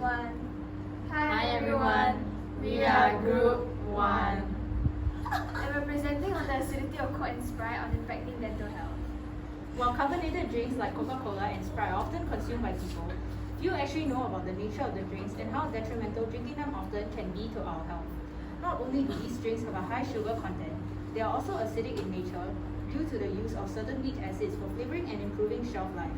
1. Hi everyone, we are Group 1. And we're presenting on the acidity of Coke and Sprite on impacting dental health. While carbonated drinks like Coca-Cola and Sprite are often consumed by people, few actually know about the nature of the drinks and how detrimental drinking them often can be to our health. Not only do these drinks have a high sugar content, they are also acidic in nature due to the use of certain weak acids for flavoring and improving shelf life.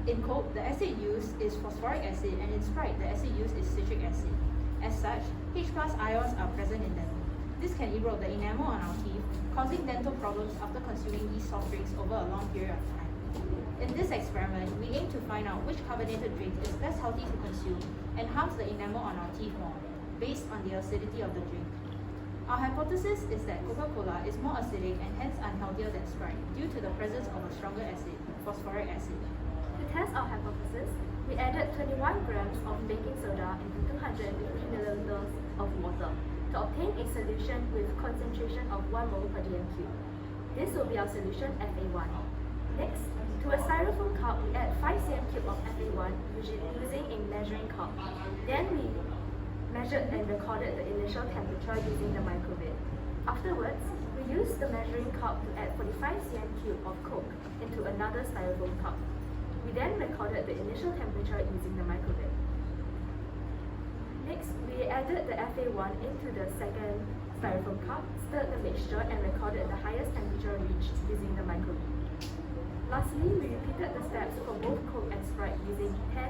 In Coke, the acid used is phosphoric acid, and in Sprite, the acid used is citric acid. As such, H+ ions are present in them. This can erode the enamel on our teeth, causing dental problems after consuming these soft drinks over a long period of time. In this experiment, we aim to find out which carbonated drink is less healthy to consume and harms the enamel on our teeth more, based on the acidity of the drink. Our hypothesis is that Coca-Cola is more acidic and hence unhealthier than Sprite due to the presence of a stronger acid, phosphoric acid. To test our hypothesis, we added 21 grams of baking soda into 250 milliliters of water to obtain a solution with concentration of 1 mole per dm cube. This will be our solution Fa1. Next, to a styrofoam cup, we add 5 cm cube of Fa1 using a measuring cup. Then we measured and recorded the initial temperature using the microwave. Afterwards, we used the measuring cup to add 45 cm cube of Coke into another styrofoam cup. We then recorded the initial temperature using the microwave. Next, we added the Fa1 into the second styrofoam cup, stirred the mixture and recorded the highest temperature reached using the microwave. Lastly, we repeated the steps for both Coke and Sprite using 10,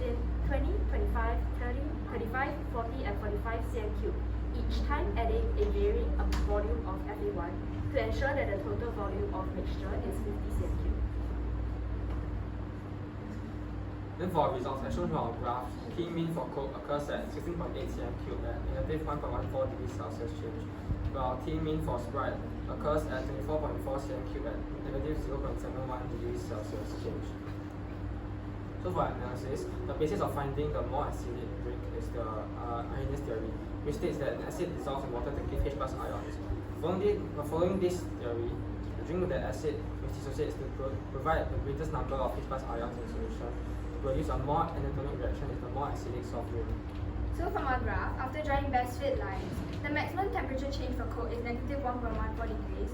15, 20, 25, 30, 35, 40 and 45 cm cube, each time adding a varying volume of Fa1 to ensure that the total volume of mixture is 50 cm cube. Then for our results, as shown in our graph, T mean for Coke occurs at 16.8 cm cube at negative 1.14 degrees Celsius change, while T mean for Sprite occurs at 24.4 cm cube at negative 0.71 degrees Celsius change. So for our analysis, the basis of finding the more acidic drink is the Arrhenius theory, which states that an acid dissolves in water to give H+ ions. Following this theory, the drink with the acid which dissociates to provide the greatest number of H+ ions in solution will use a more anatomic reaction is the more acidic soft drink. So from our graph, after drawing best fit lines, the maximum temperature change for Coke is negative 1.14 degrees,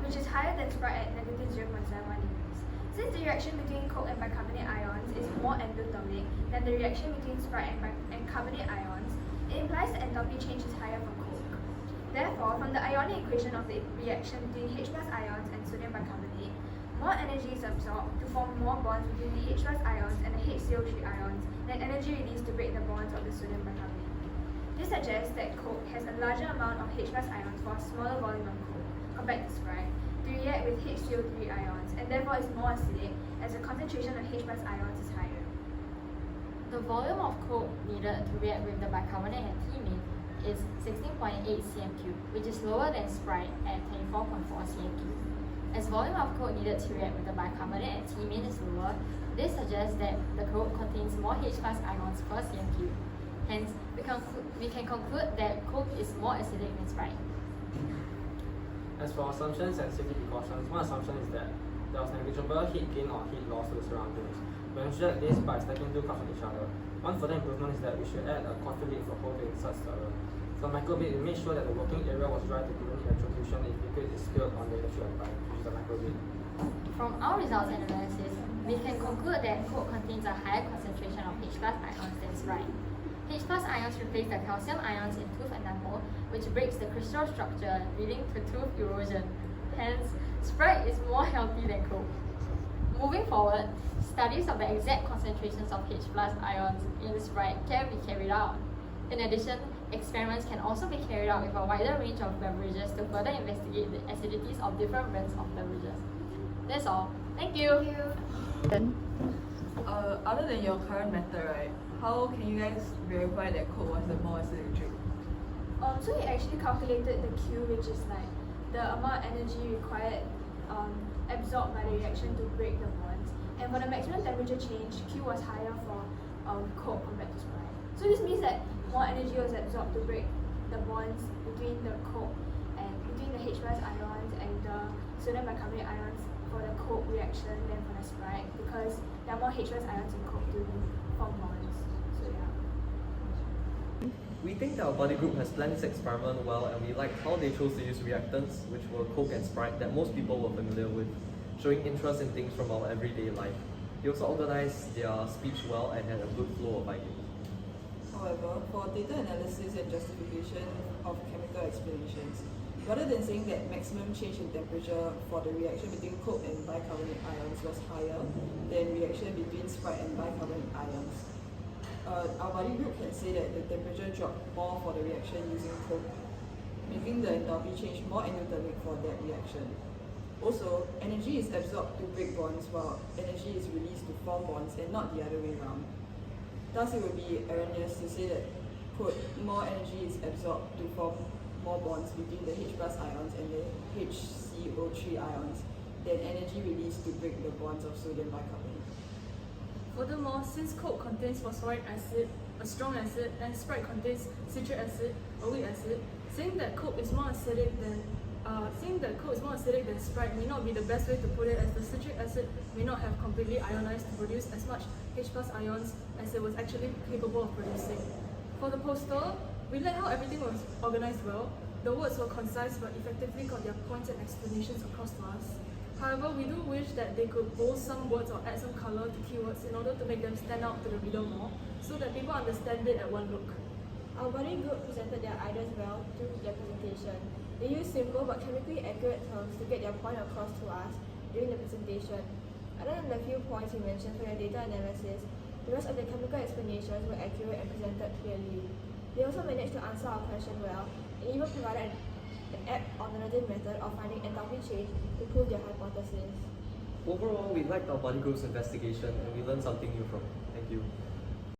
which is higher than Sprite at negative 0.71 degrees. Since the reaction between Coke and bicarbonate ions is more endothermic than the reaction between Sprite and carbonate ions, it implies the enthalpy change is higher for Coke. Therefore, from the ionic equation of the reaction between H+ ions and sodium bicarbonate, more energy is absorbed to form more bonds between the H+ ions and the HCO3 ions than energy released to break the bonds of the sodium bicarbonate. This suggests that Coke has a larger amount of H+ ions for a smaller volume of Coke compared to Sprite to react with HCO3 ions, and therefore is more acidic as the concentration of H+ ions is higher. The volume of Coke needed to react with the bicarbonate at T-mean is 16.8 cm cube, which is lower than Sprite at 24.4 cm cube. As volume of Coke needed to react with the bicarbonate at T-mean is lower, this suggests that the Coke contains more H+ ions per cm cube. Hence, we can conclude that Coke is more acidic than Sprite. As for assumptions and safety precautions, one assumption is that there was negligible heat gain or heat loss to the surroundings. We ensured this by stacking 2 cups on each other. One further improvement is that we should add a coffee lid for Coke to insert stirrer. For the microwave, we made sure that the working area was dry to prevent electrocution if liquid is spilled on the electric pipe, which is the microwave. From our results and analysis, we can conclude that Coke contains a higher concentration of H+ ions than Sprite. H+ ions replace the calcium ions in tooth enamel, which breaks the crystal structure, leading to tooth erosion. Hence, Sprite is more healthy than Coke. Moving forward, studies of the exact concentrations of H+ ions in Sprite can be carried out. In addition, experiments can also be carried out with a wider range of beverages to further investigate the acidities of different brands of beverages. That's all. Thank you. Other than your current method, right, how can you guys verify that Coke was the more acidic drink? So we actually calculated the Q, which is like the amount of energy required absorbed by the reaction to break the bonds. And for the maximum temperature change, Q was higher for Coke compared to Sprite. So this means that more energy was absorbed to break the bonds between the Coke and between the H+ ions and the sodium bicarbonate ions for the Coke reaction than for the Sprite, because there are more H+ ions in Coke to form bonds. So yeah. We think that our body group has planned this experiment well, and we liked how they chose to use reactants, which were Coke and Sprite, that most people were familiar with, showing interest in things from our everyday life. They also organized their speech well and had a good flow of ideas. However, for data analysis and justification of chemical explanations, rather than saying that maximum change in temperature for the reaction between Coke and bicarbonate ions was higher than reaction between Sprite and bicarbonate ions, our body group can say that the temperature dropped more for the reaction using Coke, making the enthalpy change more endothermic for that reaction. Also, energy is absorbed to break bonds while energy is released to form bonds and not the other way around. Thus, it would be erroneous to say that, quote, more energy is absorbed to form more bonds between the H plus ions and the HCO3 ions than energy released to break the bonds of sodium bicarbonate. Furthermore, since Coke contains phosphoric acid, a strong acid, and Sprite contains citric acid, a weak acid, saying that Coke is more acidic than Sprite may not be the best way to put it, as the citric acid may not have completely ionized to produce as much H plus ions as it was actually capable of producing. For the poster, we liked how everything was organized well. The words were concise but effectively got their points and explanations across to us. However, we do wish that they could bold some words or add some color to keywords in order to make them stand out to the reader more, so that people understand it at one look. Our body group presented their ideas well through their presentation. They used simple but chemically accurate terms to get their point across to us during the presentation. Other than the few points we mentioned for their data analysis, the rest of the chemical explanations were accurate and presented clearly. They also managed to answer our question well, and even provided an apt alternative method of finding enthalpy change to prove their hypothesis. Overall, we liked our body group's investigation and we learned something new from it. Thank you.